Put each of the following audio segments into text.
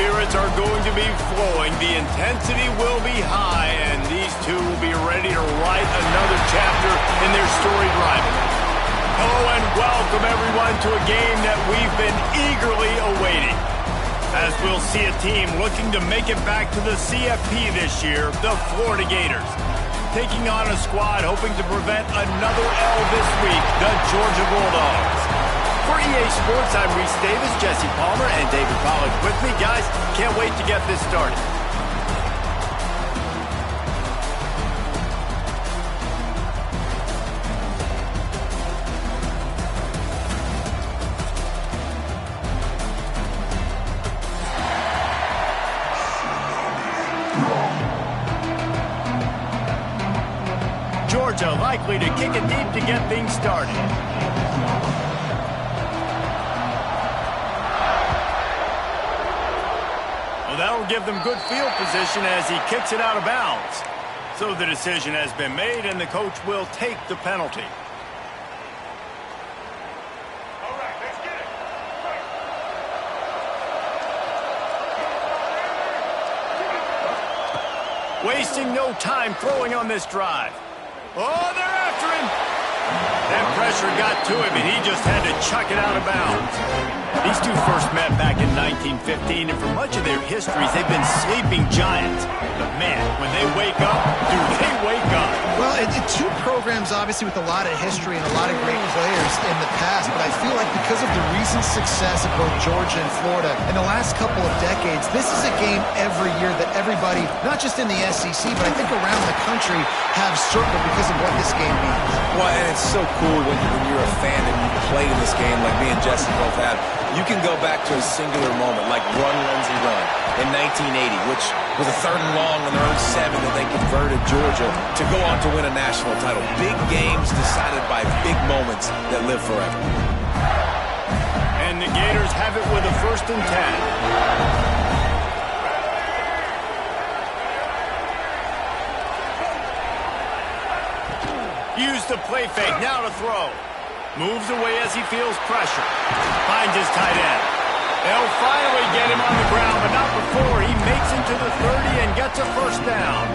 spirits are going to be flowing. The intensity will be high, and these two will be ready to write another chapter in their storied rivalry. Hello and welcome, everyone, to a game that we've been eagerly awaiting. As we'll see a team looking to make it back to the CFP this year, the Florida Gators. Taking on a squad hoping to prevent another L this week, the Georgia Bulldogs. For EA Sports, I'm Reese Davis, Jesse Palmer, and David Pollack with me. Guys, can't wait to get this started. Georgia likely to kick it deep to get things started. Well, that'll give them good field position as he kicks it out of bounds. So the decision has been made, and the coach will take the penalty. All right, let's get it. Wasting no time throwing on this drive. Oh, they're after him. That pressure got to him, and he just had to chuck it out of bounds. These two first met back in 1915, and for much of their histories, they've been sleeping giants. But, man, when they wake up, do they wake up? Well, two programs, obviously, with a lot of history and a lot of great players in the past, but I feel like because of the recent success of both Georgia and Florida in the last couple of decades, this is a game every year that everybody, not just in the SEC, but I think around the country, have circled because of what this game means. Well, and it's so cool when you're a fan and you play in this game like me and Jesse both have. You can go back to a singular moment like Run, Lindsey, Run in 1980, which was a 3rd and long on their own 7 that they converted Georgia to go on to win a national title. Big games decided by big moments that live forever. And the Gators have it with a 1st and 10. Use the play fake, now to throw. Moves away as he feels pressure. Finds his tight end. They'll finally get him on the ground, but not before he makes it to the 30 and gets a 1st down.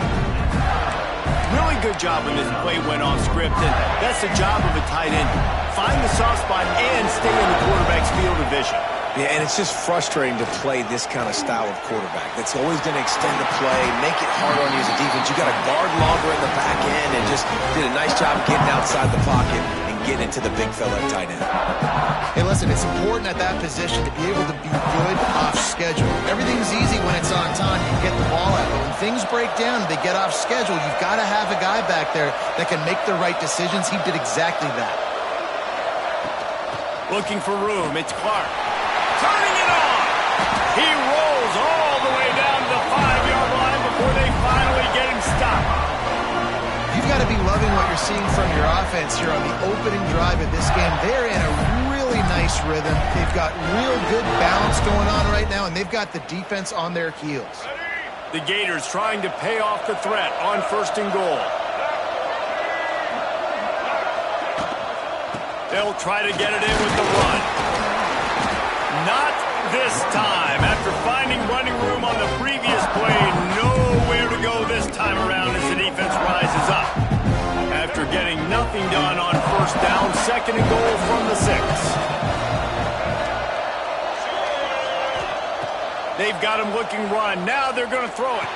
Really good job when this play went off script, and that's the job of a tight end. Find the soft spot and stay in the quarterback's field of vision. Yeah, and it's just frustrating to play this kind of style of quarterback. That's always going to extend the play, make it hard on you as a defense. You got to guard longer in the back end and just did a nice job getting outside the pocket and getting into the big fella at tight end. Hey, listen, it's important at that position to be able to be good off schedule. Everything's easy when it's on time. You can get the ball out. But when things break down and they get off schedule, you've got to have a guy back there that can make the right decisions. He did exactly that. Looking for room. It's Clark. Turning it on. He rolls all the way down to the 5-yard line before they finally get him stopped. You've got to be loving what you're seeing from your offense here on the opening drive of this game. They're in a really nice rhythm. They've got real good balance going on right now, and they've got the defense on their heels. The Gators trying to pay off the threat on 1st and goal. They'll try to get it in with the run. Not this time. After finding running room on the previous play, nowhere to go this time around as the defense rises up. After getting nothing done on 1st down, 2nd and goal from the 6. They've got him looking run. Now they're going to throw it.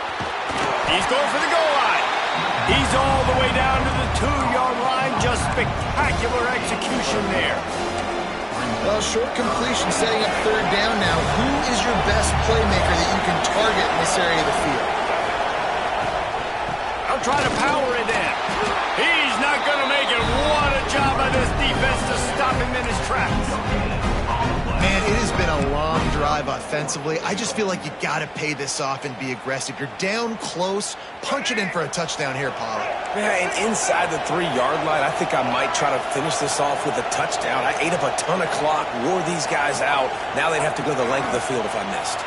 He's going for the goal line. He's all the way down to the 2-yard line. Just spectacular execution there. Well, short completion setting up 3rd down now. Who is your best playmaker that you can target in this area of the field? I'll try to power it in. He's not going to make it. What a job by this defense to stop him in his tracks. Man, it has been a long drive offensively. I just feel like you got to pay this off and be aggressive. You're down close. Punch it in for a touchdown here, Pollard. Yeah, and inside the 3-yard line, I think I might try to finish this off with a touchdown. I ate up a ton of clock, wore these guys out. Now they'd have to go the length of the field if I missed.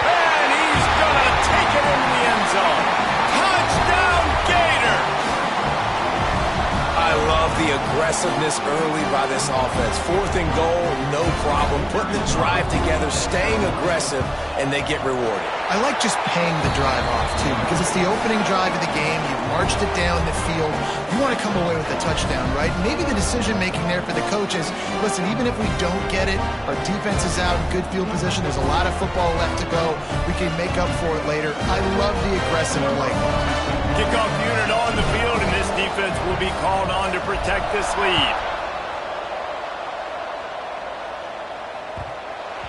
And he's going to take it into the end zone. Touchdown, Gator! I love the aggressive aggressiveness early by this offense. 4th and goal, no problem. Putting the drive together, staying aggressive, and they get rewarded. I like just paying the drive off, too, because it's the opening drive of the game. You've marched it down the field. You want to come away with a touchdown, right? Maybe the decision-making there for the coaches, listen, even if we don't get it, our defense is out in good field position. There's a lot of football left to go. We can make up for it later. I love the aggressive play. Kickoff unit on the field, and this defense will be called on to protect this lead.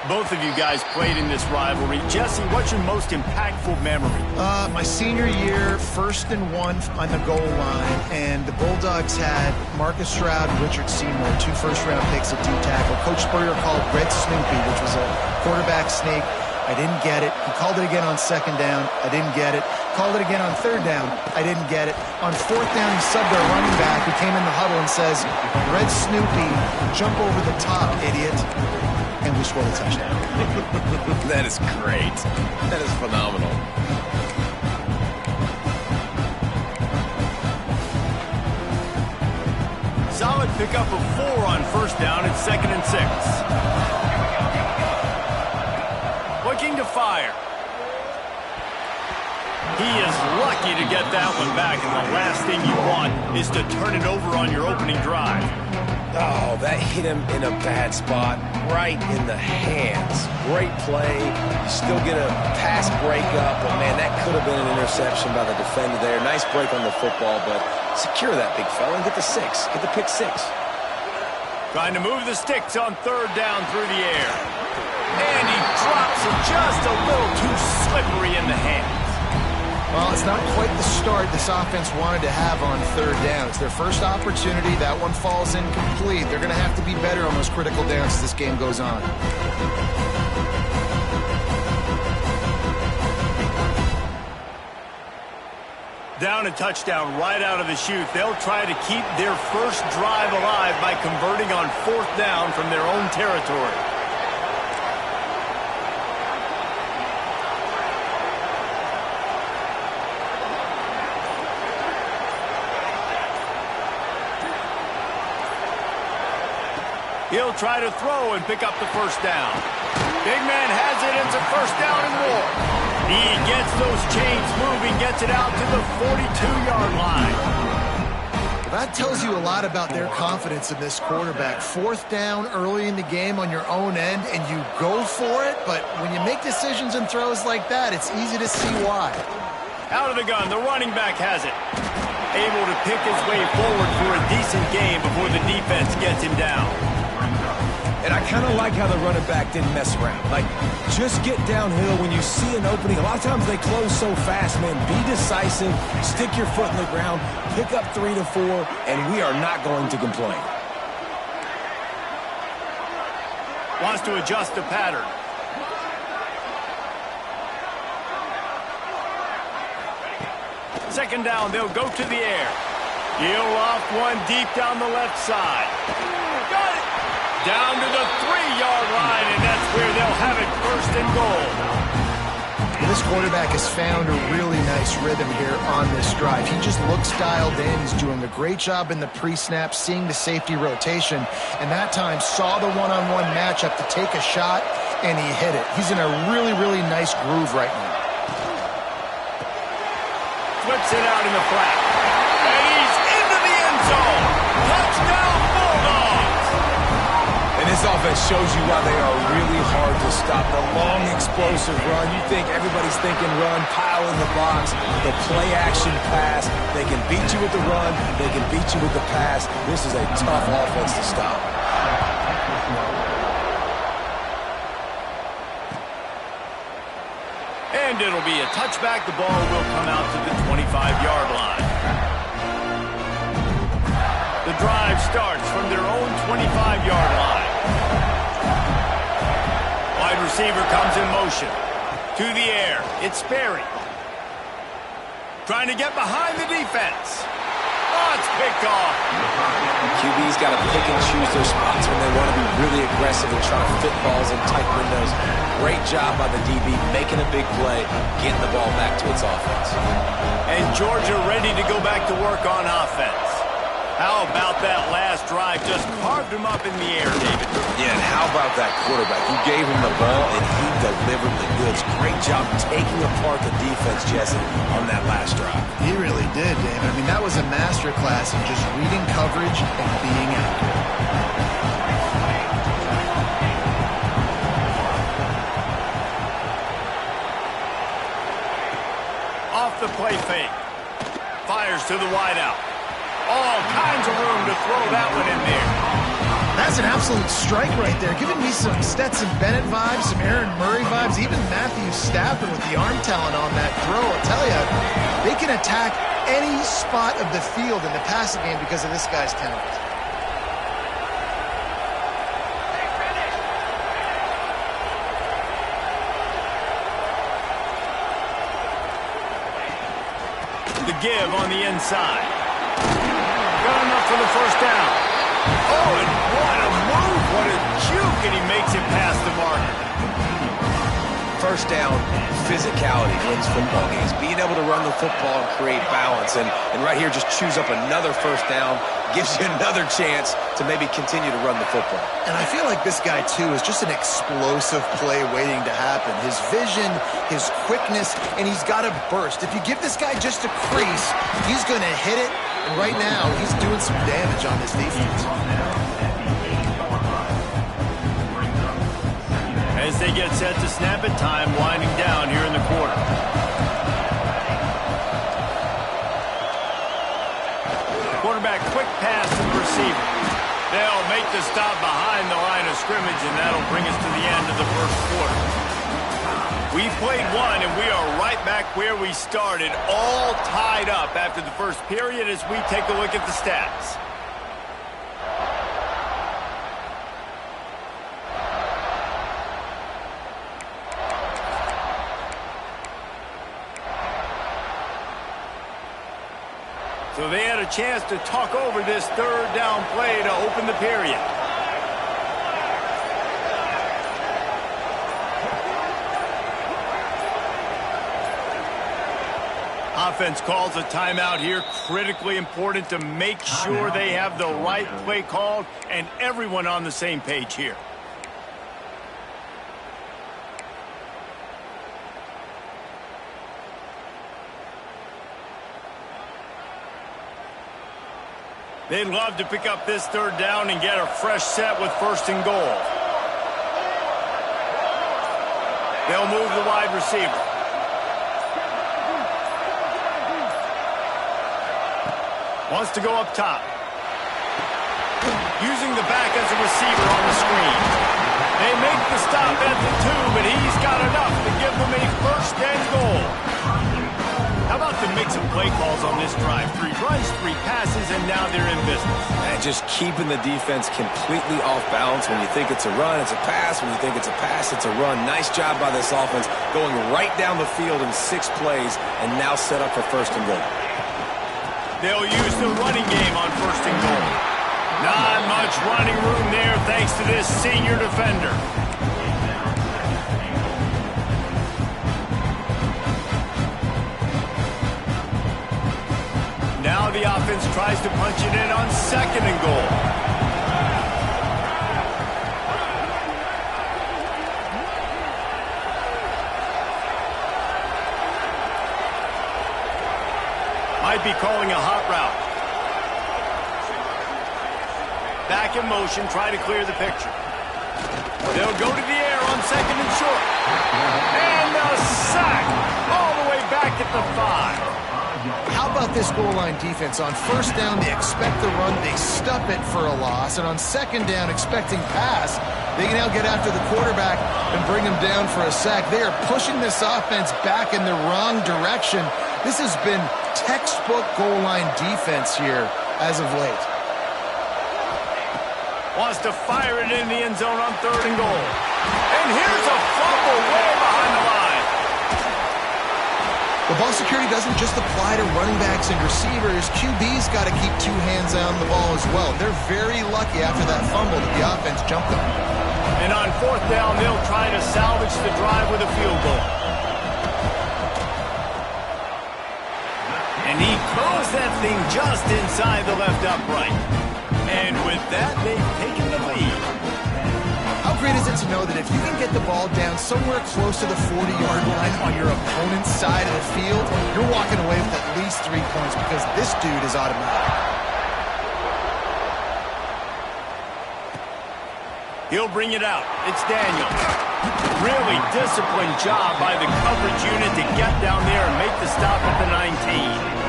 Both of you guys played in this rivalry. Jesse, what's your most impactful memory? My senior year, 1st and 1 on the goal line, and the Bulldogs had Marcus Stroud and Richard Seymour, 2 first-round picks at D-tackle. Coach Spurrier called Red Snoopy, which was a quarterback sneak. I didn't get it. He called it again on 2nd down. I didn't get it. Called it again on 3rd down. I didn't get it. On 4th down, he subbed our running back who came in the huddle and says, Red Snoopy, jump over the top, idiot. And we scored a touchdown. That is great. That is phenomenal. Solid pickup of 4 on 1st down at 2nd and 6. Looking to fire. He is lucky to get that one back, and the last thing you want is to turn it over on your opening drive. Oh, that hit him in a bad spot, right in the hands. Great play. You still get a pass breakup, but man, that could have been an interception by the defender there. Nice break on the football, but secure that big fella and get the 6. Get the pick 6. Trying to move the sticks on 3rd down through the air. And he drops it just a little too slippery in the hands. Well, it's not quite the start this offense wanted to have on 3rd down. It's their first opportunity. That one falls incomplete. They're going to have to be better on those critical downs as this game goes on. Down a touchdown right out of the chute. They'll try to keep their first drive alive by converting on 4th down from their own territory. He'll try to throw and pick up the 1st down. Big man has it. It's a 1st down and more. He gets those chains moving, gets it out to the 42-yard line. Well, that tells you a lot about their confidence in this quarterback. 4th down early in the game on your own end, and you go for it. But when you make decisions and throws like that, it's easy to see why. Out of the gun, the running back has it. Able to pick his way forward for a decent game before the defense gets him down. And I kind of like how the running back didn't mess around. Like, just get downhill when you see an opening. A lot of times they close so fast, man. Be decisive, stick your foot in the ground, pick up 3 to 4, and we are not going to complain. Wants to adjust the pattern. Second down, they'll go to the air. He'll loft one deep down the left side. Got it! Down to the 3-yard line, and that's where they'll have it 1st and goal. Well, this quarterback has found a really nice rhythm here on this drive. He just looks dialed in. He's doing a great job in the pre-snap, seeing the safety rotation, and that time saw the one-on-one matchup to take a shot, and he hit it. He's in a really, really nice groove right now. Flips it out in the flat. And he's into the end zone. Touchdown, Bulldogs! And this offense shows you why they are really hard to stop. The long, explosive run. You think everybody's thinking run, pile in the box. The play-action pass. They can beat you with the run. They can beat you with the pass. This is a tough offense to stop. And it'll be a touchback. The ball will come out to the 25-yard line. The drive starts from their own 25-yard line. Wide receiver comes in motion. To the air. It's Sperry. Trying to get behind the defense. Oh, it's picked off. QB's got to pick and choose their spots when they want to be really aggressive and try to fit balls in tight windows. Great job by the DB making a big play, getting the ball back to its offense. And Georgia ready to go back to work on offense. How about that last drive? Just carved him up in the air, David. Yeah, and how about that quarterback? You gave him the ball, and he delivered the goods. Great job taking apart the defense, Jesse, on that last drive. He really did, David. I mean, that was a masterclass in just reading coverage and being accurate. Off the play fake. Fires to the wideout. All kinds of room to throw that one in there. That's an absolute strike right there. Giving me some Stetson Bennett vibes, some Aaron Murray vibes, even Matthew Stafford with the arm talent on that throw. I'll tell you, they can attack any spot of the field in the passing game because of this guy's talent. The give on the inside. Got enough for the first down. Oh, and what a move. What a juke, and he makes it past the marker. First down, physicality wins football games. Being able to run the football and create balance. And right here, just choose up another first down. Gives you another chance to maybe continue to run the football. And I feel like this guy, too, is just an explosive play waiting to happen. His vision, his quickness, and he's got a burst. If you give this guy just a crease, he's going to hit it. And right now, he's doing some damage on this defense. As they get set to snap it, time winding down here in the quarter. Quarterback, quick pass to the receiver. They'll make the stop behind the line of scrimmage, and that'll bring us to the end of the first quarter. We played one, and we are right back where we started, all tied up after the first period as we take a look at the stats. So they had a chance to talk over this third down play to open the period. Offense calls a timeout here. Critically important to make sure they have the right play called and everyone on the same page here. They'd love to pick up this third down and get a fresh set with first and goal. They'll move the wide receiver. Wants to go up top. Using the back as a receiver on the screen. They make the stop at the 2, but he's got enough to give them a first and goal. How about the mix of play calls on this drive? 3 runs, 3 passes, and now they're in business. And just keeping the defense completely off balance. When you think it's a run, it's a pass. When you think it's a pass, it's a run. Nice job by this offense going right down the field in 6 plays and now set up for first and goal. They'll use the running game on first and goal. Not much running room there thanks to this senior defender. Now the offense tries to punch it in on second and goal. Might be calling a hot route. Back in motion, try to clear the picture. They'll go to the air on second and short. And a sack all the way back at the 5. How about this goal line defense? On first down, they expect the run, they stuff it for a loss. And on second down, expecting pass, they can now get after the quarterback and bring him down for a sack. They are pushing this offense back in the wrong direction. This has been textbook goal line defense here as of late. Wants to fire it in the end zone on third and goal. And here's a fumble way behind the line. The ball security doesn't just apply to running backs and receivers. QB's got to keep 2 hands on the ball as well. They're very lucky after that fumble that the offense jumped them. And on fourth down, they'll try to salvage the drive with a field goal. And he Throws that thing just inside the left upright. And with that, they've taken the lead. How great is it to know that if you can get the ball down somewhere close to the 40-yard line on your opponent's side of the field, you're walking away with at least 3 points because this dude is automatic. He'll bring it out. It's Daniel. Really disciplined job by the coverage unit to get down there and make the stop at the 19.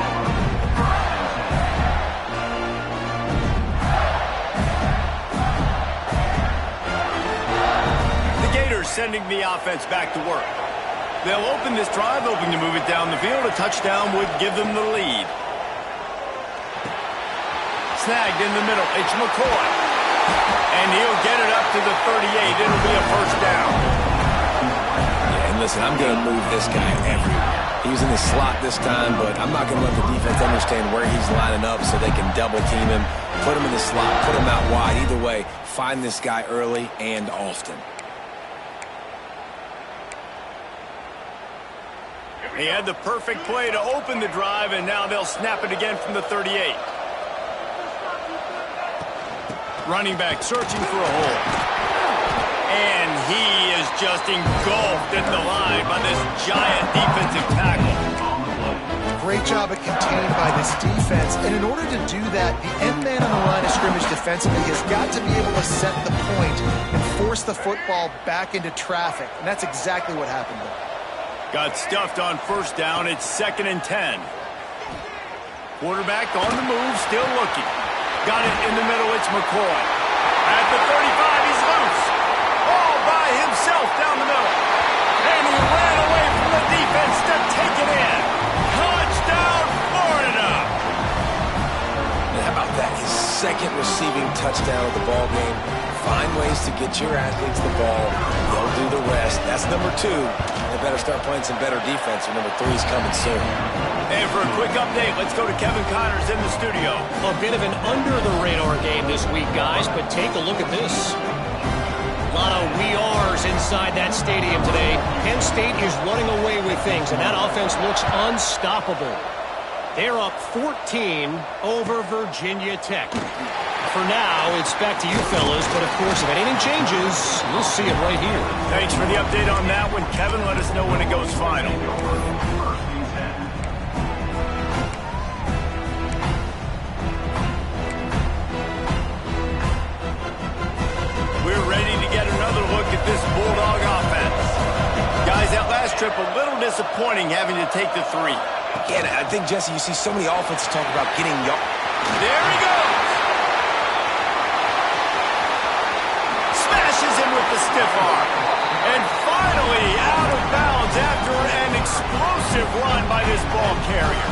Sending the offense back to work. They'll open this drive, hoping to move it down the field. A touchdown would give them the lead. Snagged in the middle. It's McCoy. And he'll get it up to the 38. It'll be a first down. Yeah, and listen, I'm going to move this guy everywhere. He was in the slot this time, but I'm not going to let the defense understand where he's lining up so they can double team him, put him in the slot, put him out wide. Either way, find this guy early and often. He had the perfect play to open the drive, and now they'll snap it again from the 38. Running back searching for a hole. And he is just engulfed at the line by this giant defensive tackle. Great job at contained by this defense. And in order to do that, the end man on the line of scrimmage defensively has got to be able to set the point and force the football back into traffic. And that's exactly what happened there. Got stuffed on first down. It's 2nd and 10. Quarterback on the move, still looking. Got it in the middle. It's McCoy. At the 35, he's loose. All by himself down the middle. And he ran away from the defense to take it in. Touchdown, Florida. And how about that? His second receiving touchdown of the ball game. Find ways to get your athletes the ball. They'll do the rest. That's number 2. They better start playing some better defense, or number 3 is coming soon. And for a quick update, let's go to Kevin Connors in the studio. A bit of an under-the-radar game this week, guys, but take a look at this. A lot of we are's inside that stadium today. Penn State is running away with things, and that offense looks unstoppable. They're up 14 over Virginia Tech. For now, it's back to you fellas, but of course, if anything changes, you'll see it right here. Thanks for the update on that one, Kevin. Let us know when it goes final. We're ready to get another look at this Bulldog offense. Guys, that last trip, a little disappointing having to take the 3. Yeah, I think, Jesse, you see so many offenses talk about getting yards. There he goes. Smashes him with the stiff arm. And finally out of bounds after an explosive run by this ball carrier.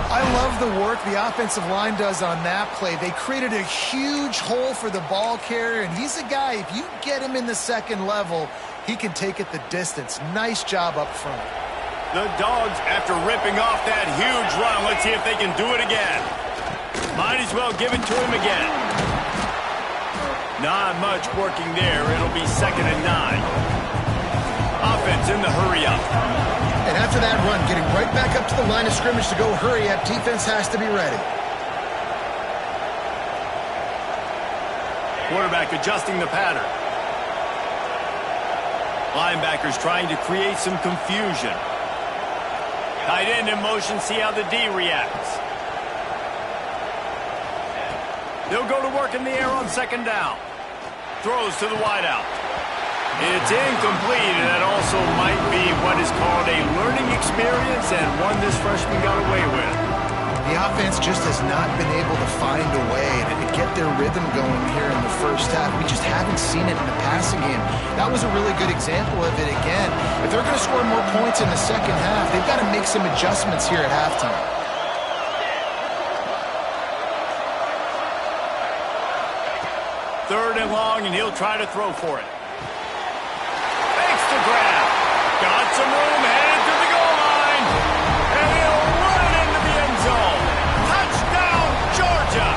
I love the work the offensive line does on that play. They created a huge hole for the ball carrier, and he's a guy, if you get him in the second level, he can take it the distance. Nice job up front. The Dogs, after ripping off that huge run, let's see if they can do it again. Might as well give it to him again. Not much working there. It'll be 2nd and 9. Offense in the hurry-up. And after that run, getting right back up to the line of scrimmage to go hurry-up, defense has to be ready. Quarterback adjusting the pattern. Linebackers trying to create some confusion. Tight end in motion, see how the D reacts. They'll go to work in the air on 2nd down. Throws to the wideout. It's incomplete, and that also might be what is called a learning experience, and one this freshman got away with. The offense just has not been able to find a way to get their rhythm going here in the first half. We just haven't seen it in the passing game. That was a really good example of it again. If they're going to score more points in the second half, they've got to make some adjustments here at halftime. Third and long, and he'll try to throw for it. Fakes the grab. Got some room, headed to the goal line. And he'll run it into the end zone. Touchdown, Georgia!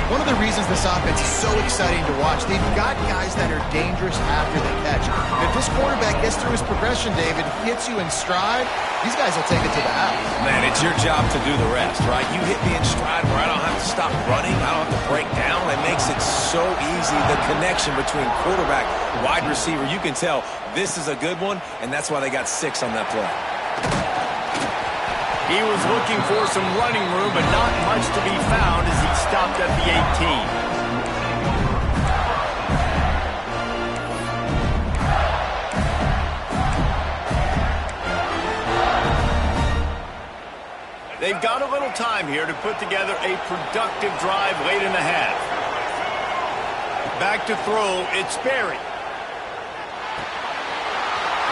One of the reasons reasons this offense is so exciting to watch. They've got guys that are dangerous after they catch. And if this quarterback gets through his progression, David, hits you in stride, these guys will take it to the house. Man, it's your job to do the rest, right? You hit me in stride where I don't have to stop running. I don't have to break down. It makes it so easy. The connection between quarterback, wide receiver, you can tell this is a good one, and that's why they got 6 on that play. He was looking for some running room, but not much to be found as he stopped at the 18. They've got a little time here to put together a productive drive late in the half. Back to throw, it's Berry.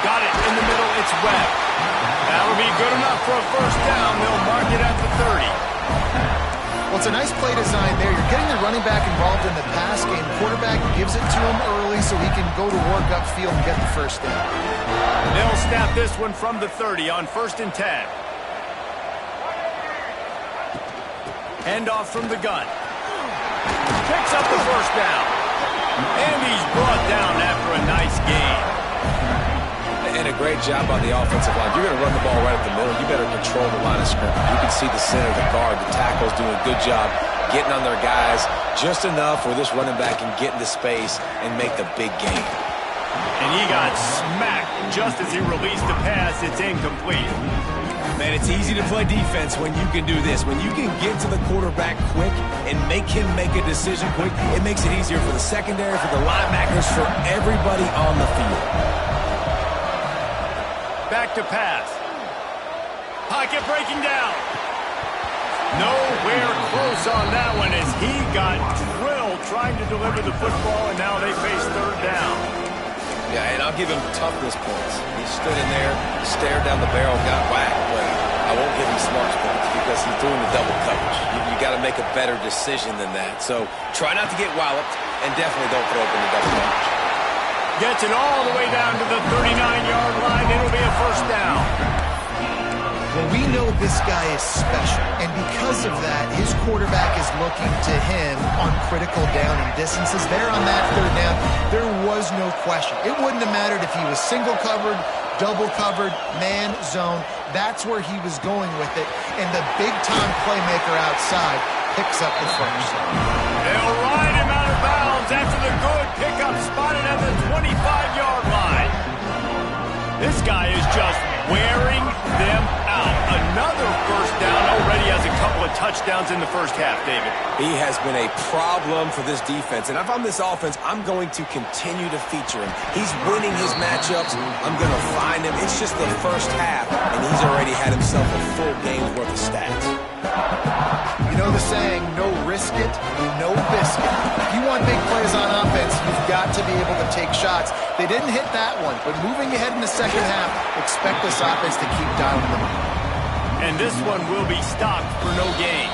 Got it in the middle, it's Webb. That'll be good enough for a first down. They'll mark it at the 30. Well, it's a nice play design there. You're getting the running back involved in the pass game. Quarterback gives it to him early so he can go to work upfield and get the first down. They'll snap this one from the 30 on 1st and 10. Handoff from the gun. Picks up the first down. And he's brought down after a nice gain. And a great job on the offensive line. If you're going to run the ball right up the middle, you better control the line of scrimmage. You can see the center, the guard, the tackles doing a good job getting on their guys just enough where this running back can get into space and make the big gain. And he got smacked just as he released the pass. It's incomplete. Man, it's easy to play defense when you can do this. When you can get to the quarterback quick and make him make a decision quick, it makes it easier for the secondary, for the linebackers, for everybody on the field. Back to pass. Pocket breaking down. Nowhere close on that one as he got drilled trying to deliver the football, and now they face 3rd down. Yeah, and I'll give him toughness points. He stood in there, stared down the barrel, got whacked, but I won't give him smarts points because he's doing the double coverage. You got to make a better decision than that. So try not to get walloped, and definitely don't throw up in the double coverage. Gets it all the way down to the 39-yard line. It'll be a first down. Well, we know this guy is special, and because of that, his quarterback is looking to him on critical down and distances. There on that 3rd down, there was no question. It wouldn't have mattered if he was single covered, double covered, man, zone. That's where he was going with it, and the big-time playmaker outside picks up the first. They'll ride him out of bounds after the good pickup spotted at the 25-yard line. This guy is just wearing them out. Another first down, already has a couple of touchdowns in the first half, David. He has been a problem for this defense, and if I'm this offense, I'm going to continue to feature him. He's winning his matchups. I'm going to find him. It's just the first half, and he's already had himself a full game's worth of stats. You know the saying, no risk it, no biscuit. If you want big plays on offense, you've got to be able to take shots. They didn't hit that one, but moving ahead in the second half, expect this offense to keep dialing them up. And this one will be stopped for no gain.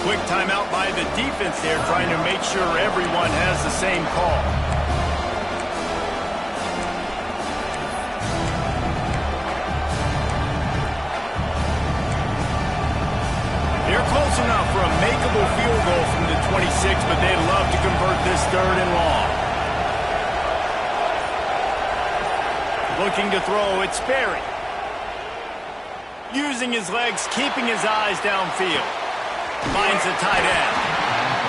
Quick timeout by the defense there, trying to make sure everyone has the same call. They're close enough for a makeable field goal from the 26, but they'd love to convert this 3rd and long. Looking to throw, it's Berry. Using his legs, keeping his eyes downfield. Finds the tight end.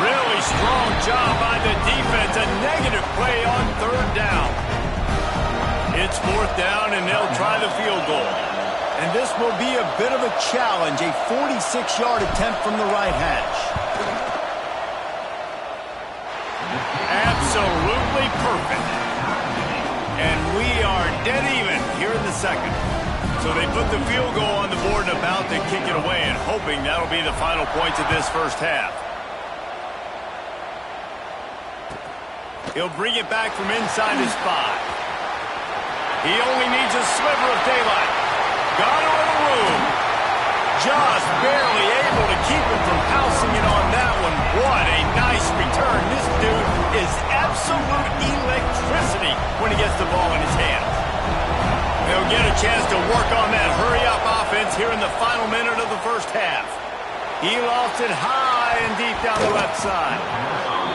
Really strong job by the defense. A negative play on 3rd down. It's 4th down, and they'll try the field goal. And this will be a bit of a challenge, a 46-yard attempt from the right hash. Absolutely perfect. And we are dead even here in the second. So they put the field goal on the board and about to kick it away, and hoping that'll be the final points of this first half. He'll bring it back from inside his 5. He only needs a sliver of daylight. Got a little room. Just barely able to keep him from pouncing in on that one. What a nice return. This dude is absolute electricity when he gets the ball in his hands. They'll get a chance to work on that hurry-up offense here in the final minute of the first half. He lost it high and deep down the left side.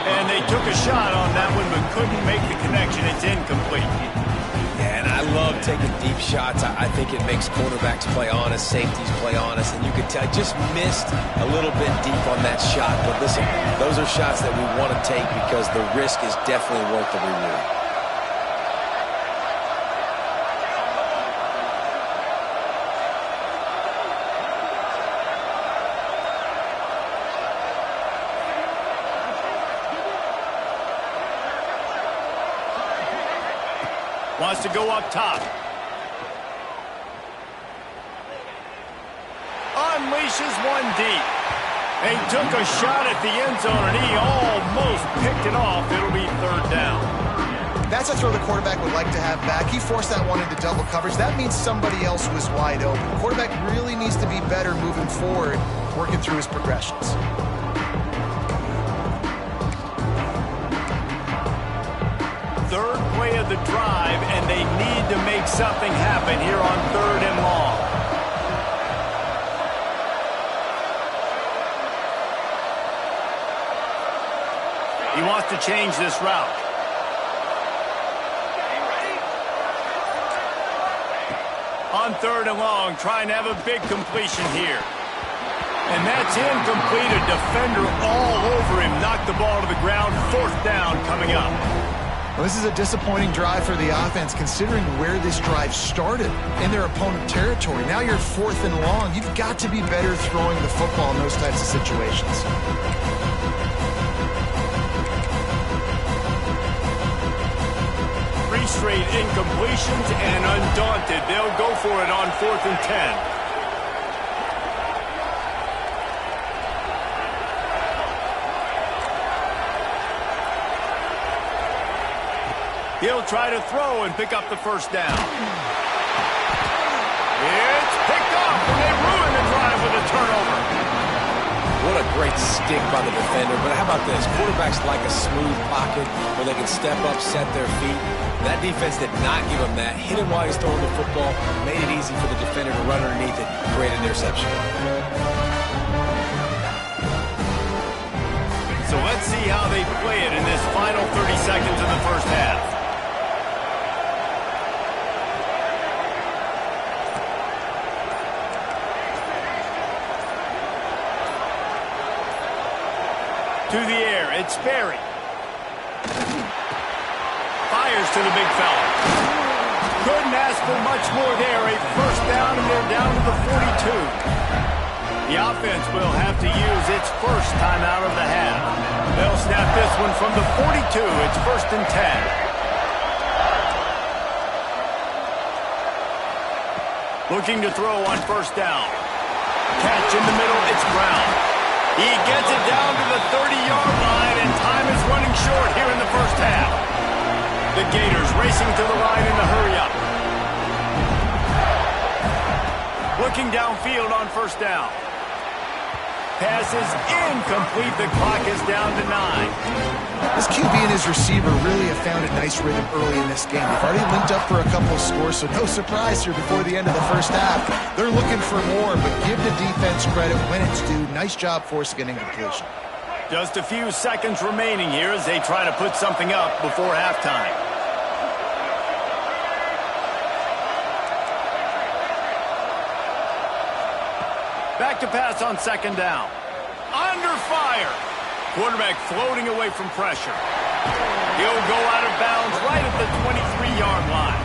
And they took a shot on that one but couldn't make the connection. It's incomplete. Yeah, and I love taking deep shots. I think it makes quarterbacks play honest, safeties play honest, and you could tell I just missed a little bit deep on that shot. But listen, those are shots that we want to take because the risk is definitely worth the reward. Wants to go up top. Unleashes one deep. They took a shot at the end zone, and he almost picked it off. It'll be third down. That's a throw the quarterback would like to have back. He forced that one into double coverage. That means somebody else was wide open. The quarterback really needs to be better moving forward, working through his progressions. Third play of the drive, and they need to make something happen here on 3rd and long. He wants to change this route. On 3rd and long, trying to have a big completion here. And that's incomplete. A defender all over him. Knocked the ball to the ground. 4th down coming up. Well, this is a disappointing drive for the offense, considering where this drive started in their opponent territory. Now you're 4th and long. You've got to be better throwing the football in those types of situations. 3 straight incompletions, and undaunted, they'll go for it on 4th and 10. He'll try to throw and pick up the 1st down. It's picked up, and they ruin the drive with a turnover. What a great stick by the defender. But how about this? Quarterbacks like a smooth pocket where they can step up, set their feet. That defense did not give him that. Hit him while he's throwing the football. Made it easy for the defender to run underneath it. Great interception. So let's see how they play it in this final 30 seconds of the first half. To the air, it's Berry. Fires to the big fella. Couldn't ask for much more there. A 1st down, and they're down to the 42. The offense will have to use its 1st timeout of the half. They'll snap this one from the 42. It's 1st and 10. Looking to throw on 1st down. Catch in the middle, it's Brown. He gets it down to the 30-yard line, and time is running short here in the first half. The Gators racing to the line in the hurry-up. Looking downfield on 1st down. Pass is incomplete. The clock is down to 9. This QB and his receiver really have found a nice rhythm early in this game. They've already linked up for a couple of scores, so no surprise here before the end of the first half. They're looking for more, but give the defense credit when it's due. Nice job forcing an incompletion. Just a few seconds remaining here as they try to put something up before halftime. Back to pass on 2nd down. Under fire. Quarterback floating away from pressure. He'll go out of bounds right at the 23-yard line.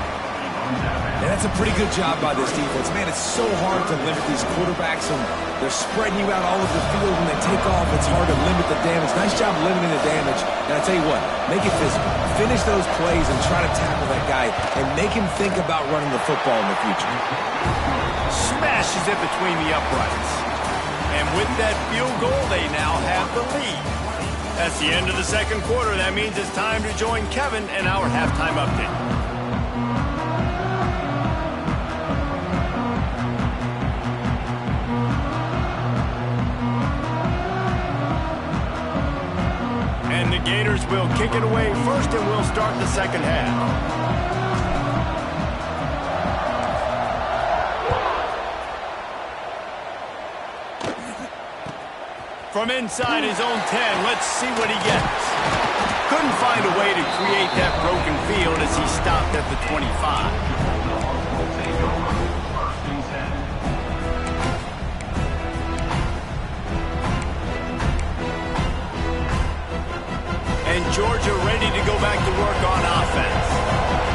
And that's a pretty good job by this defense. Man, it's so hard to limit these quarterbacks, and they're spreading you out all over the field. When they take off, it's hard to limit the damage. Nice job limiting the damage. And I tell you what, make it physical. Finish those plays and try to tackle that guy and make him think about running the football in the future. Smashes it between the uprights. And with that field goal, they now have the lead. That's the end of the 2nd quarter. That means it's time to join Kevin and our halftime update. And the Gators will kick it away first, and we'll start the 2nd half. From inside his own 10, let's see what he gets. Couldn't find a way to create that broken field as he stopped at the 25. And Georgia ready to go back to work on offense.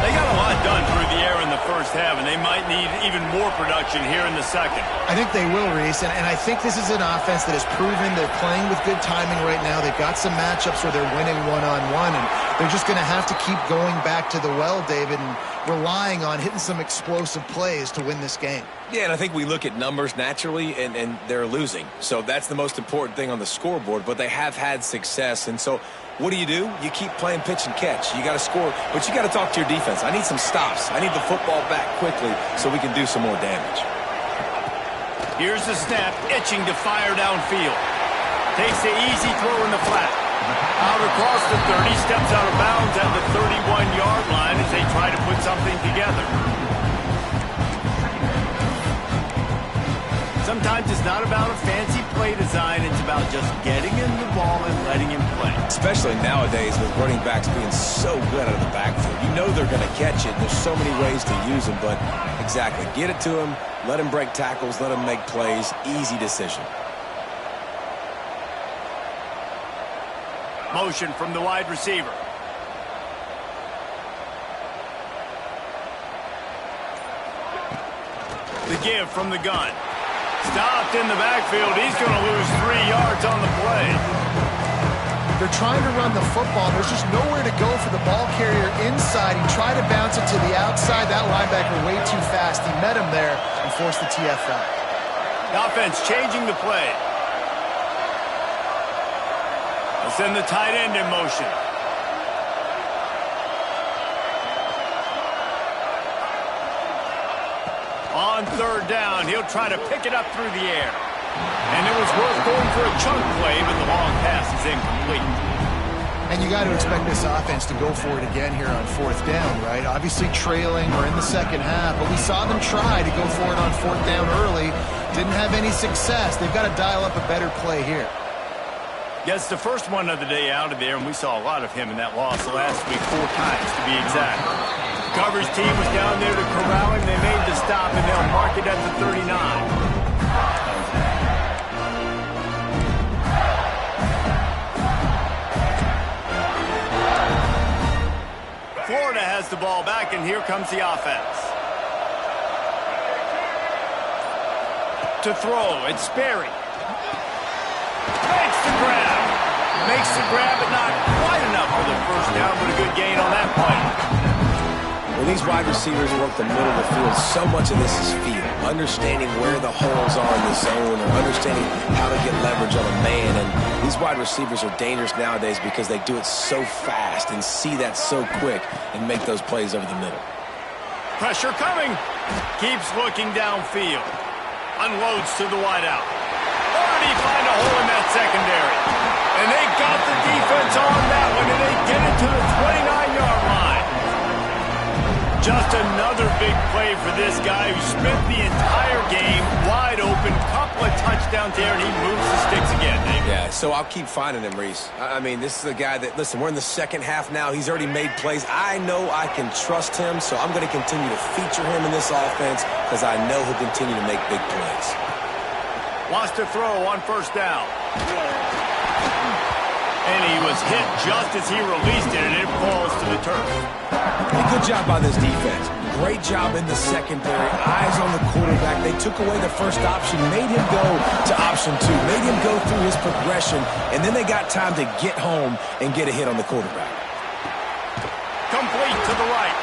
They got a lot done through the air in the first half, and they might need even more production here in the second. I think they will, Reese, and I think this is an offense that has proven they're playing with good timing right now. They've got some matchups where they're winning one-on-one, and they're just going to have to keep going back to the well, David, and relying on hitting some explosive plays to win this game. Yeah, and I think we look at numbers naturally, and they're losing. So that's the most important thing on the scoreboard, but they have had success, and so what do? You keep playing pitch and catch. You got to score, but you got to talk to your defense. I need some stops. I need the football back quickly so we can do some more damage. Here's the snap, itching to fire downfield. Takes the easy throw in the flat. Out across the 30, steps out of bounds at the 31-yard line as they try to put something together. Sometimes it's not about a fancy play design. It's about just getting him the ball and letting him play. Especially nowadays with running backs being so good out of the backfield. You know they're going to catch it. There's so many ways to use them, but exactly. Get it to him, let him break tackles, let him make plays. Easy decision. Motion from the wide receiver. The give from the gun. Stopped in the backfield. He's going to lose 3 yards on the play. They're trying to run the football. There's just nowhere to go for the ball carrier inside. He tried to bounce it to the outside. That linebacker way too fast. He met him there and forced the TFL. The offense changing the play. They'll send the tight end in motion. On third down, he'll try to pick it up through the air. And it was worth going for a chunk play, but the long pass is incomplete. And you got to expect this offense to go for it again here on fourth down, right? Obviously trailing, we're in the second half, but we saw them try to go for it on fourth down early. Didn't have any success. They've got to dial up a better play here. Yes, the first one of the day out of there, and we saw a lot of him in that loss last week, 4 times to be exact. Coverage team was down there to corral him. They made the stop, and they'll mark it at the 39. Florida has the ball back, and here comes the offense. To throw, it's Sperry. Makes the grab. Makes the grab, but not quite enough for the first down, but a good gain on that play. When these wide receivers work the middle of the field, so much of this is feel. Understanding where the holes are in the zone or understanding how to get leverage on a man. And these wide receivers are dangerous nowadays because they do it so fast and see that so quick and make those plays over the middle. Pressure coming. Keeps looking downfield. Unloads to the wideout. Already find a hole in that secondary. And they got the defense on that one, and they get it to the 29-yard line. Just another big play for this guy who spent the entire game wide open. Couple of touchdowns there, and he moves the sticks again, David. Yeah, so I'll keep finding him, Reese. I mean, this is a guy that, listen, we're in the second half now. He's already made plays. I know I can trust him, so I'm going to continue to feature him in this offense because I know he'll continue to make big plays. Wants to throw on first down. And he was hit just as he released it, and it falls to the turf. Hey, good job by this defense. Great job in the secondary. Eyes on the quarterback. They took away the first option, made him go to option 2, made him go through his progression, and then they got time to get home and get a hit on the quarterback. Complete to the right.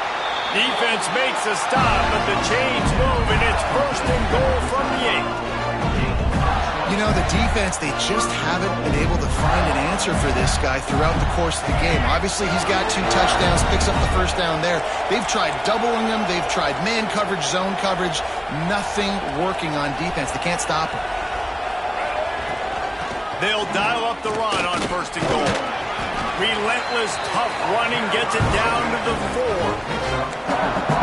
Defense makes a stop, but the chains move, and it's first and goal from the 8. You know, the defense, they just haven't been able to find an answer for this guy throughout the course of the game. Obviously, he's got 2 touchdowns, picks up the first down there. They've tried doubling him. They've tried man coverage, zone coverage. Nothing working on defense. They can't stop him. They'll dial up the run on first and goal. Relentless, tough running gets it down to the 4.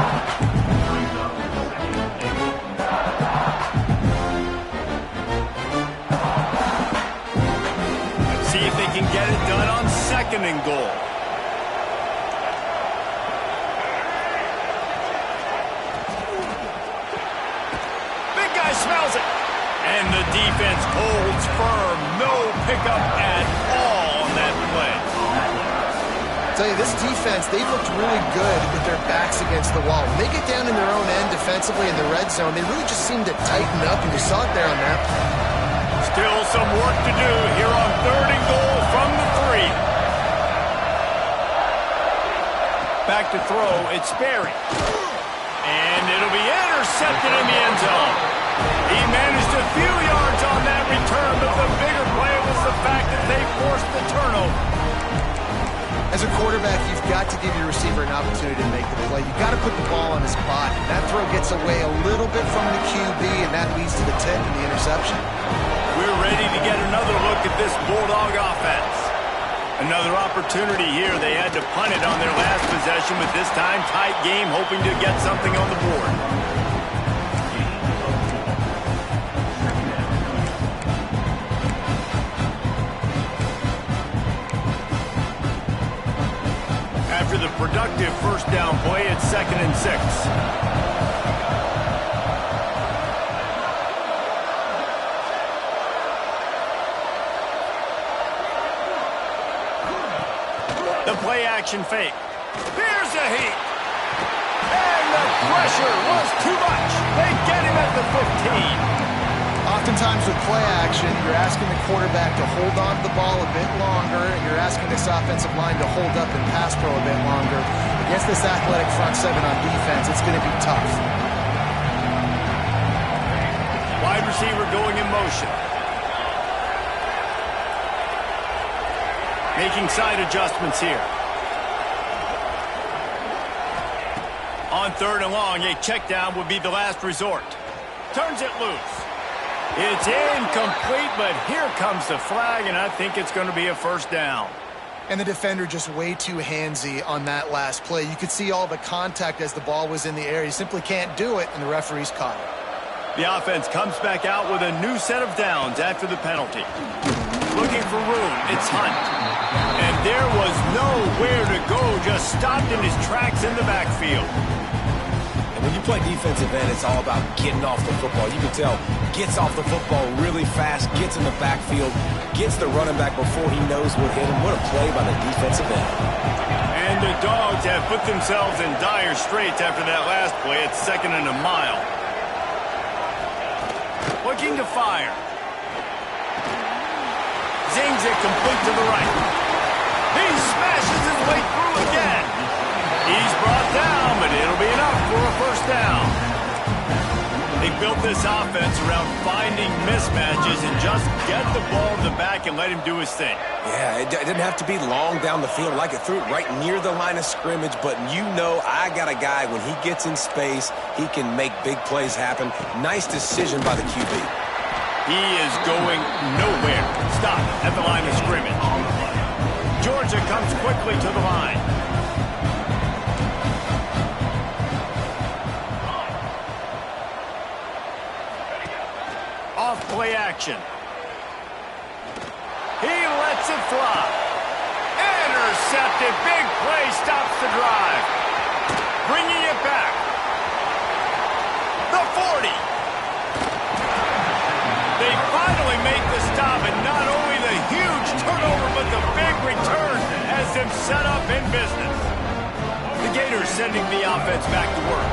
And the defense holds firm. No pickup at all on that play. I'll tell you, this defense, they've looked really good with their backs against the wall. When they get down in their own end defensively in the red zone, they really just seem to tighten up, and you saw it there on that play. Still some work to do here on 3rd and goal from the 3. Back to throw, it's Sperry. And it'll be intercepted in the end zone. He managed a few yards on that return, but the bigger play was the fact that they forced the turnover. As a quarterback, you've got to give your receiver an opportunity to make the play. You've got to put the ball on his body. That throw gets away a little bit from the QB, and that leads to the tip and the interception. We're ready to get another look at this Bulldog offense. Another opportunity here. They had to punt it on their last possession, but this time tight game, hoping to get something on the board. After the productive first down play, it's 2nd and 6. The play action fake. Here's a heat. And the pressure was too much. They get him at the 15. Oftentimes with play action, you're asking the quarterback to hold on to the ball a bit longer, and you're asking this offensive line to hold up and pass pro a bit longer. Against this athletic front seven on defense, it's going to be tough. Wide receiver going in motion. Making side adjustments here. On 3rd and long, a check down would be the last resort. Turns it loose. It's incomplete, but here comes the flag, and I think it's going to be a first down. And the defender just way too handsy on that last play. You could see all the contact as the ball was in the air. He simply can't do it, and the referee's caught it. The offense comes back out with a new set of downs after the penalty. Looking for room, it's Hunt. And there was nowhere to go, just stopped in his tracks in the backfield. When you play defensive end, it's all about getting off the football. You can tell, gets off the football really fast, gets in the backfield, gets the running back before he knows what hit him. What a play by the defensive end. And the Dogs have put themselves in dire straits after that last play. It's 2nd and a mile. Looking to fire. Zings it complete to the right. He smashes his way through again. He's brought down, but it'll be enough for a first down. They built this offense around finding mismatches and just get the ball to the back and let him do his thing. Yeah, it didn't have to be long down the field. Like it threw it right near the line of scrimmage, but you know I got a guy, when he gets in space, he can make big plays happen. Nice decision by the QB. He is going nowhere. Stop at the line of scrimmage. Georgia comes quickly to the line. Off play action. He lets it fly. Intercepted. Big play stops the drive. Bringing it back. The 40. They finally make the stop, and not only the huge turnover, but the big return has them set up in business. The Gators sending the offense back to work.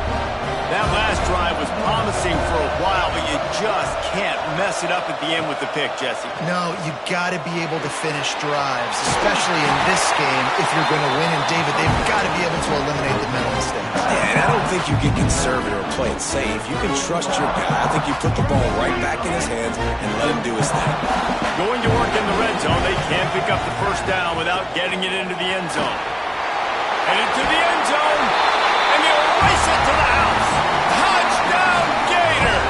That last drive was promising for a while, but you just can't mess it up at the end with the pick, Jesse. No, you got to be able to finish drives, especially in this game if you're going to win. And, David, they've got to be able to eliminate the mental mistakes. Yeah, and I don't think you get conservative or play it safe. You can trust your guy. I think you put the ball right back in his hands and let him do his thing. Going to work in the red zone, they can't pick up the first down without getting it into the end zone. And into the end zone, and they'll race it to the house. Touchdown, Gators!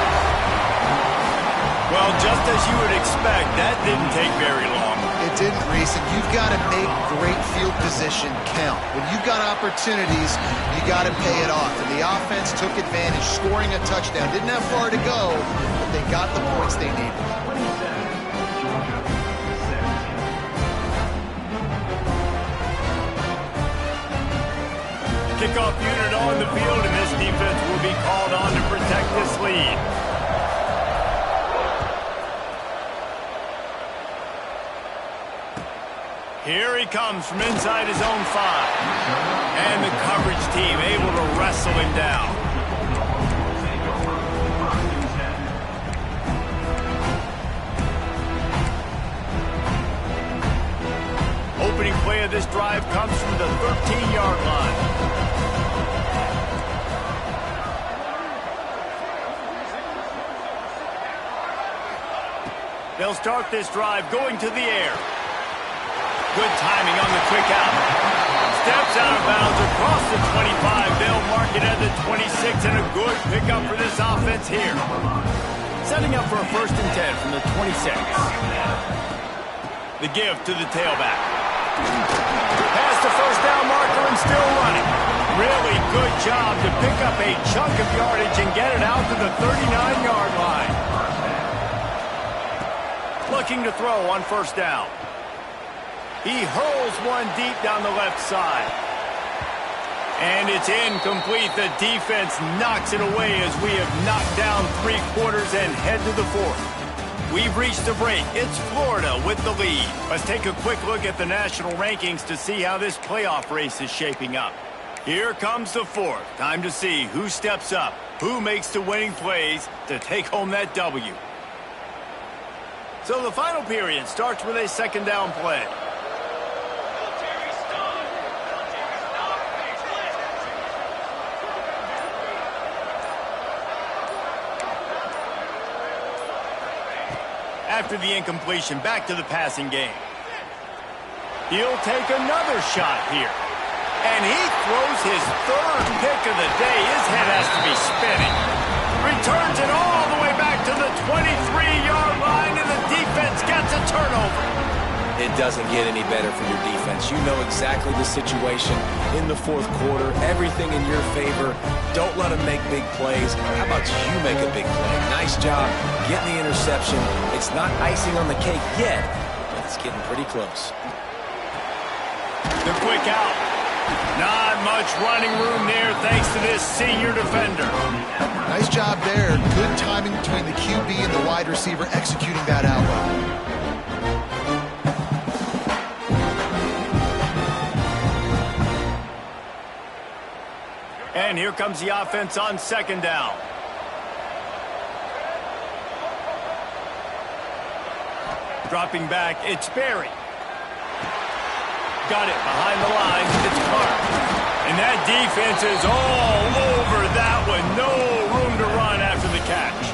Well, just as you would expect, that didn't take very long. It didn't, Reese, and you've got to make great field position count. When you've got opportunities, you got to pay it off. And the offense took advantage, scoring a touchdown. Didn't have far to go, but they got the points they needed. Kickoff unit on the field, and this defense will be called on to protect this lead. Here he comes from inside his own 5. And the coverage team able to wrestle him down. Opening play of this drive comes from the 13-yard line. They'll start this drive going to the air. Good timing on the quick out. Steps out of bounds across the 25. They'll mark it at the 26, and a good pickup for this offense here. Setting up for a 1st and 10 from the 26. The give to the tailback. Past the first down marker and still running. Really good job to pick up a chunk of yardage and get it out to the 39-yard line. Looking to throw on 1st down. He hurls one deep down the left side. And it's incomplete. The defense knocks it away as we have knocked down 3 quarters and head to the 4th. We've reached the break. It's Florida with the lead. Let's take a quick look at the national rankings to see how this playoff race is shaping up. Here comes the 4th. Time to see who steps up, who makes the winning plays to take home that W. So the final period starts with a 2nd down play. After the incompletion, back to the passing game. He'll take another shot here. And he throws his 3rd pick of the day. His head has to be spinning. Returns it all the way back to the 23-yard line, and the defense gets a turnover. It doesn't get any better for your defense. You know exactly the situation in the 4th quarter. Everything in your favor. Don't let them make big plays. How about you make a big play? Nice job getting the interception. It's not icing on the cake yet, but it's getting pretty close. The quick out. Not much running room there thanks to this senior defender. Nice job there. Good timing between the QB and the wide receiver executing that out. And here comes the offense on 2nd down. Dropping back, it's Berry. Got it behind the line. It's Clark. And that defense is all over that one. No room to run after the catch.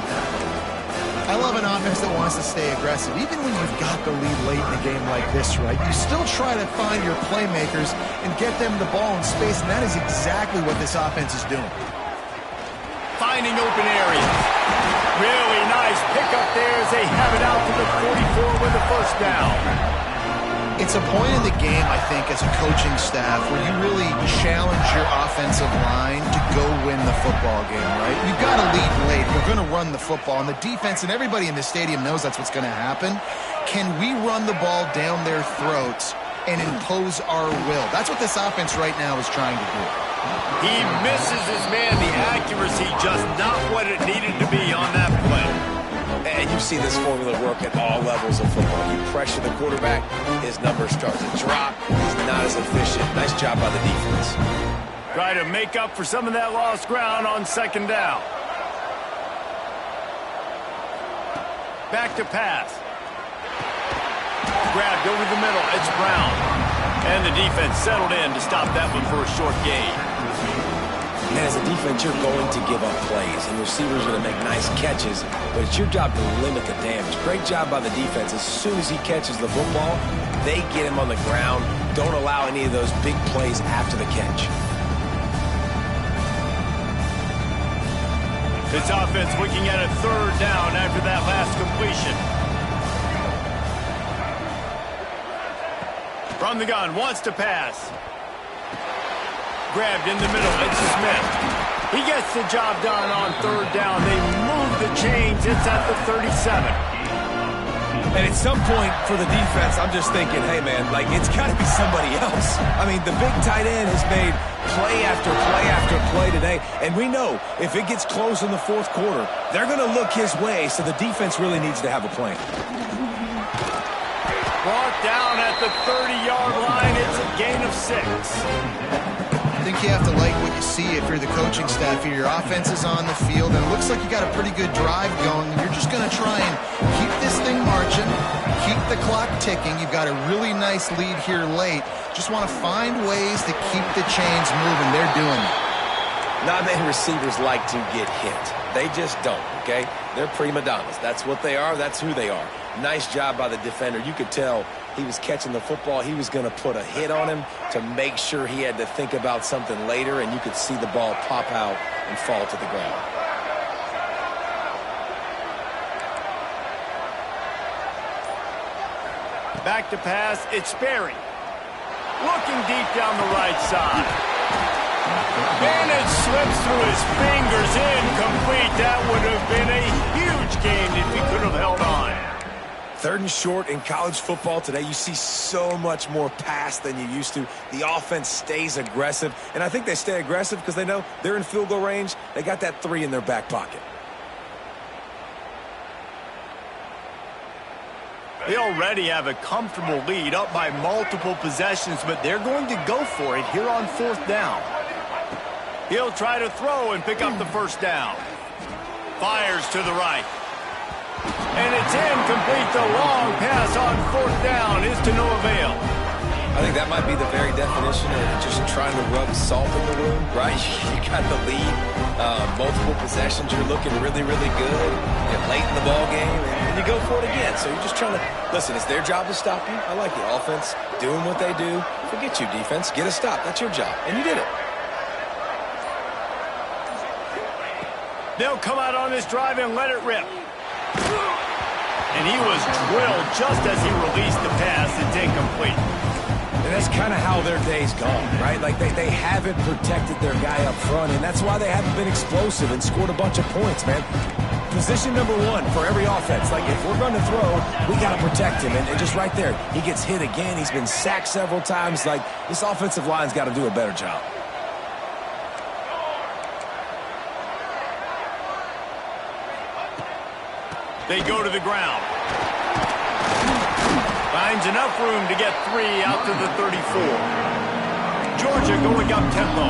I love an offense that wants to stay aggressive. Even when you've got the lead late in a game like this, right, you still try to find your playmakers and get them the ball in space, and that is exactly what this offense is doing. Finding open areas. Really nice pickup there as they have it out to the 44 with the 1st down. It's a point in the game, I think, as a coaching staff where you really challenge your offensive line to go win the football game, right? We've got to lead late. We're going to run the football, and the defense and everybody in the stadium knows that's what's going to happen. Can we run the ball down their throats and impose our will? That's what this offense right now is trying to do. He misses his man. The accuracy just not what it needed to be on that play. And you see this formula work at all levels of football. You pressure the quarterback, his numbers start to drop. He's not as efficient. Nice job by the defense. Try to make up for some of that lost ground on 2nd down. Back to pass. Grabbed over the middle. It's Brown. And the defense settled in to stop that one for a short gain. And as a defense, you're going to give up plays, and receivers are going to make nice catches, but it's your job to limit the damage. Great job by the defense. As soon as he catches the football, they get him on the ground. Don't allow any of those big plays after the catch. This offense looking at a 3rd down after that last completion. From the gun, wants to pass. Grabbed in the middle, it's Smith. He gets the job done on 3rd down. They move the chains. It's at the 37. And at some point for the defense, I'm just thinking, hey, man, like, it's got to be somebody else. I mean, the big tight end has made play after play after play today. And we know if it gets close in the 4th quarter, they're going to look his way, so the defense really needs to have a plan. Brought down at the 30-yard line. It's a gain of 6. I think you have to like what you see if you're the coaching staff here. Your offense is on the field, and it looks like you got a pretty good drive going, and you're just going to try and keep this thing marching, keep the clock ticking. You've got a really nice lead here late. Just want to find ways to keep the chains moving. They're doing it. Not many receivers like to get hit. They just don't, okay? They're prima donnas. That's what they are. That's who they are. Nice job by the defender. You could tell he was catching the football. He was going to put a hit on him to make sure he had to think about something later, and you could see the ball pop out and fall to the ground. Back to pass. It's Sperry. Looking deep down the right side. And it slips through his fingers, incomplete. That would have been a huge gain if he could have held on. 3rd and short in college football today. You see so much more pass than you used to. The offense stays aggressive, and I think they stay aggressive because they know they're in field goal range. They got that 3 in their back pocket. They already have a comfortable lead, up by multiple possessions, but they're going to go for it here on 4th down. He'll try to throw and pick up the 1st down. Fires to the right. And it's incomplete. The long pass on 4th down is to no avail. I think that might be the very definition of just trying to rub salt in the wound, right? You got the lead, multiple possessions, you're looking really, really good. Get late in the ball game, and you go for it again. So you're just trying to, listen, it's their job to stop you. I like the offense doing what they do. Forget you, defense. Get a stop. That's your job, and you did it. They'll come out on this drive and let it rip. And he was drilled just as he released the pass. It's incomplete. And that's kind of how their day's gone, right? Like they haven't protected their guy up front, and that's why they haven't been explosive and scored a bunch of points, man. Position number 1 for every offense. Like, if we're going to throw, we got to protect him. And just right there, he gets hit again. He's been sacked several times. Like, this offensive line's got to do a better job. They go to the ground. Finds enough room to get 3 out to the 34. Georgia going up tempo.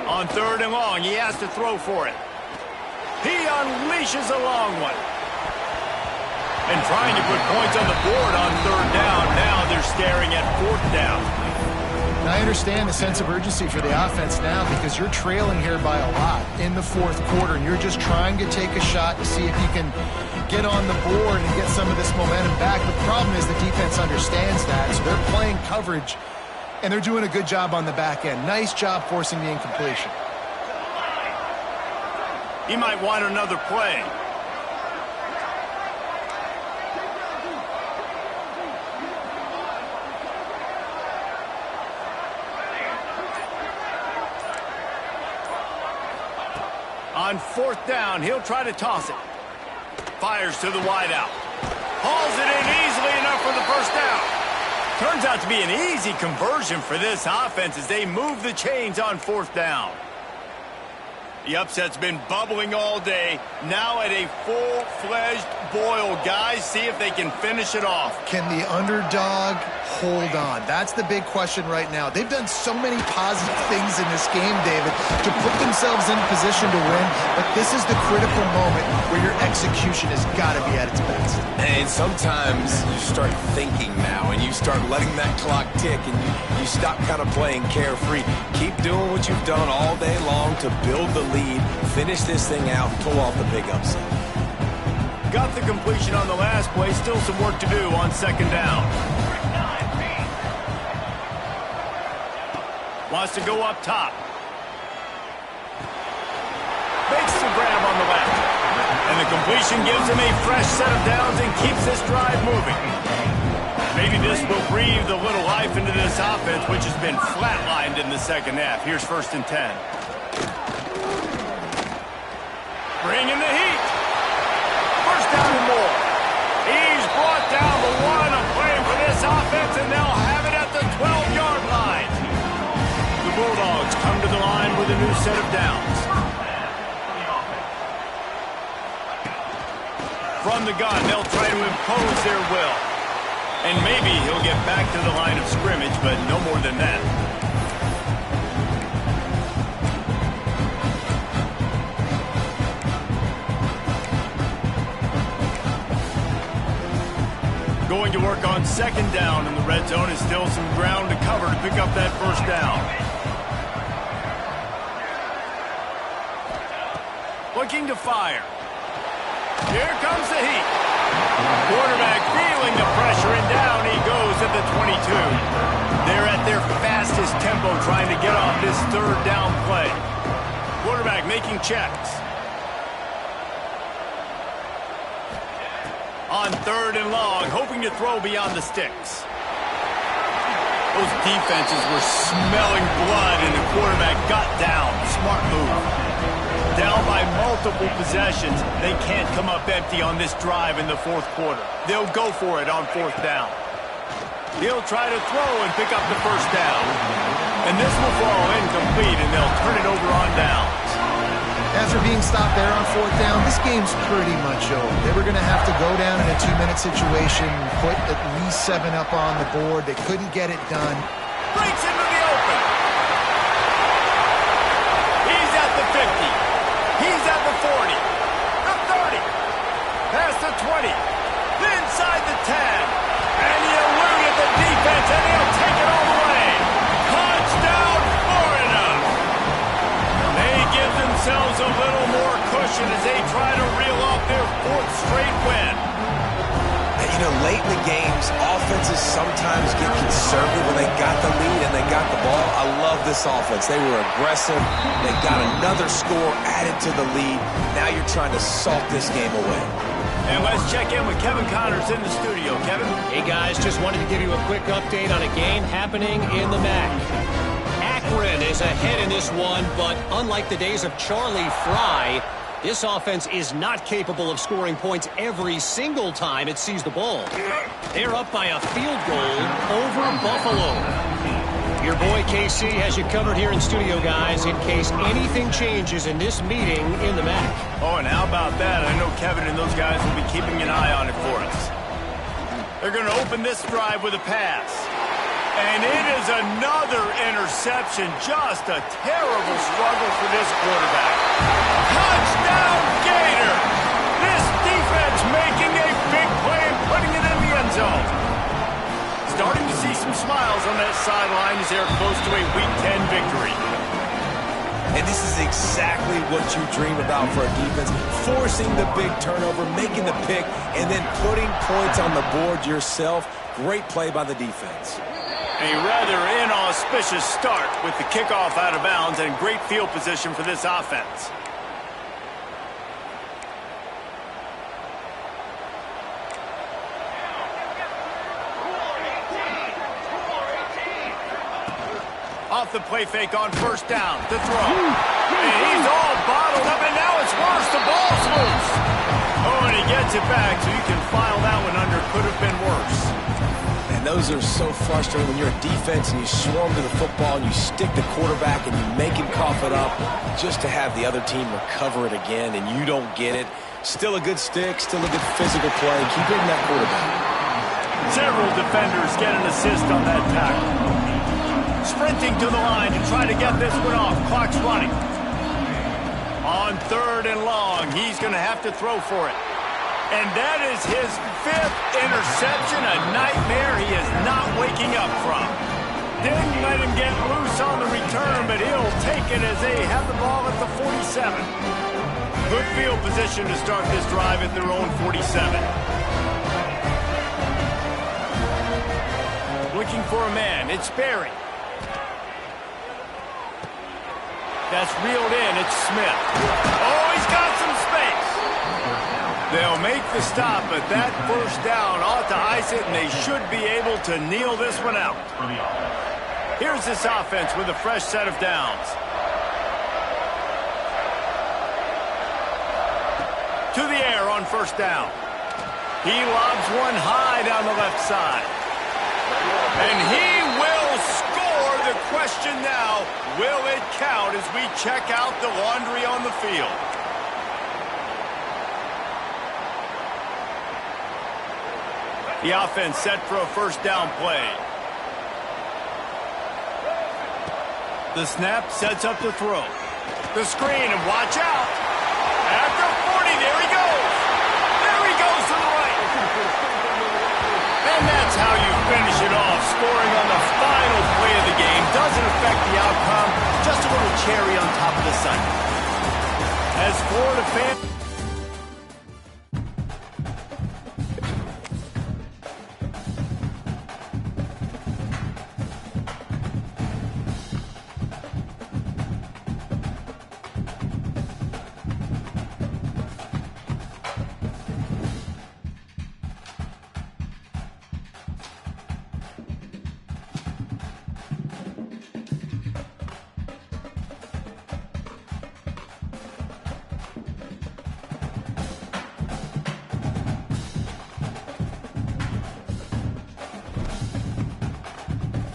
On 3rd and long, he has to throw for it. He unleashes a long one. And trying to put points on the board on 3rd down. Now they're staring at 4th down. And I understand the sense of urgency for the offense now because you're trailing here by a lot in the 4th quarter, and you're just trying to take a shot to see if you can get on the board and get some of this momentum back. The problem is the defense understands that, so they're playing coverage, and they're doing a good job on the back end. Nice job forcing the incompletion. He might want another play. On 4th down, he'll try to toss it. Fires to the wideout. Hauls it in easily enough for the 1st down. Turns out to be an easy conversion for this offense as they move the chains on 4th down. The upset's been bubbling all day. Now at a full-fledged boil. Guys, see if they can finish it off. Can the underdog hold on? That's the big question right now. They've done so many positive things in this game, David, to put themselves in position to win, but this is the critical moment where your execution has got to be at its best. And sometimes you start thinking now, and you start letting that clock tick, and you stop kind of playing carefree. Keep doing what you've done all day long to build the lead, finish this thing out, pull off the big upset. Got the completion on the last play. Still some work to do on 2nd down. Wants to go up top. Makes the grab on the left. And the completion gives him a fresh set of downs and keeps this drive moving. Maybe this will breathe a little life into this offense, which has been flatlined in the 2nd half. Here's 1st and 10. Bringing the heat. 1st down and more. He's brought down the 1. A play for this offense, and they'll have it at the 12-yard line. set of downs. From the gun, they'll try to impose their will. And maybe he'll get back to the line of scrimmage, but no more than that. Going to work on second down in the red zone. Is still some ground to cover to pick up that first down. Looking to fire. Here comes the heat. Quarterback feeling the pressure, and down he goes at the 22. They're at their fastest tempo trying to get off this third down play. Quarterback making checks. On third and long, hoping to throw beyond the sticks. Those defenses were smelling blood, and the quarterback got down. Smart move. Down by multiple possessions, they can't come up empty on this drive in the fourth quarter. They'll go for it on fourth down. He'll try to throw and pick up the first down. And this will fall incomplete, and they'll turn it over on downs. After being stopped there on fourth down, this game's pretty much over. They were going to have to go down in a 2-minute situation, put at least 7 up on the board. They couldn't get it done. Breaks into the open. He's at the 50. He's at the 40. The 30. Past the 20. Inside the 10. And he eluded the defense, and he'll take it all the way. Touchdown, Florida. They give themselves a little more cushion as they try to reel off their 4th straight win. And, you know, late in the games, offenses sometimes get conservative when they got the lead and they got the ball. I love this offense. They were aggressive. They got another score added to the lead. Now you're trying to salt this game away. And let's check in with Kevin Connors in the studio. Kevin? Hey, guys, just wanted to give you a quick update on a game happening in the MAC. Akron is ahead in this one, but unlike the days of Charlie Fry, this offense is not capable of scoring points every single time it sees the ball. They're up by a field goal over Buffalo. Your boy KC has you covered here in studio, guys, in case anything changes in this meeting in the MAC. Oh, and how about that? I know Kevin and those guys will be keeping an eye on it for us. They're going to open this drive with a pass. And it is another interception. Just a terrible struggle for this quarterback. Touchdown, Gator! This defense making a big play and putting it in the end zone. Starting to see some smiles on that sideline as they're close to a Week 10 victory. And this is exactly what you dream about for a defense. Forcing the big turnover, making the pick, and then putting points on the board yourself. Great play by the defense. A rather inauspicious start with the kickoff out of bounds and great field position for this offense. Off the play fake on first down. The throw. And he's all bottled up, and now it's worse. The ball's loose. Oh, and he gets it back, so you can file that one under. Could have been worse. And those are so frustrating when you're a defense and you swarm to the football and you stick the quarterback and you make him cough it up just to have the other team recover it again and you don't get it. Still a good stick, still a good physical play. Keep hitting that quarterback. Several defenders get an assist on that tackle. Sprinting to the line to try to get this one off. Clock's running. On third and long, he's going to have to throw for it. And that is his 5th interception, a nightmare he is not waking up from. Didn't let him get loose on the return, but he'll take it as they have the ball at the 47. Good field position to start this drive at their own 47. Looking for a man. It's Berry. That's reeled in. It's Smith. Oh, he's got some space. They'll make the stop, but that first down ought to ice it, and they should be able to kneel this one out. Here's this offense with a fresh set of downs. To the air on first down. He lobs one high down the left side. And he will score. The question now, will it count as we check out the laundry on the field? The offense set for a first down play. The snap sets up the throw. The screen, and watch out. At the 40, there he goes. There he goes to the right. And that's how you finish it off. Scoring on the final play of the game doesn't affect the outcome. Just a little cherry on top of the sundae. As Florida fans...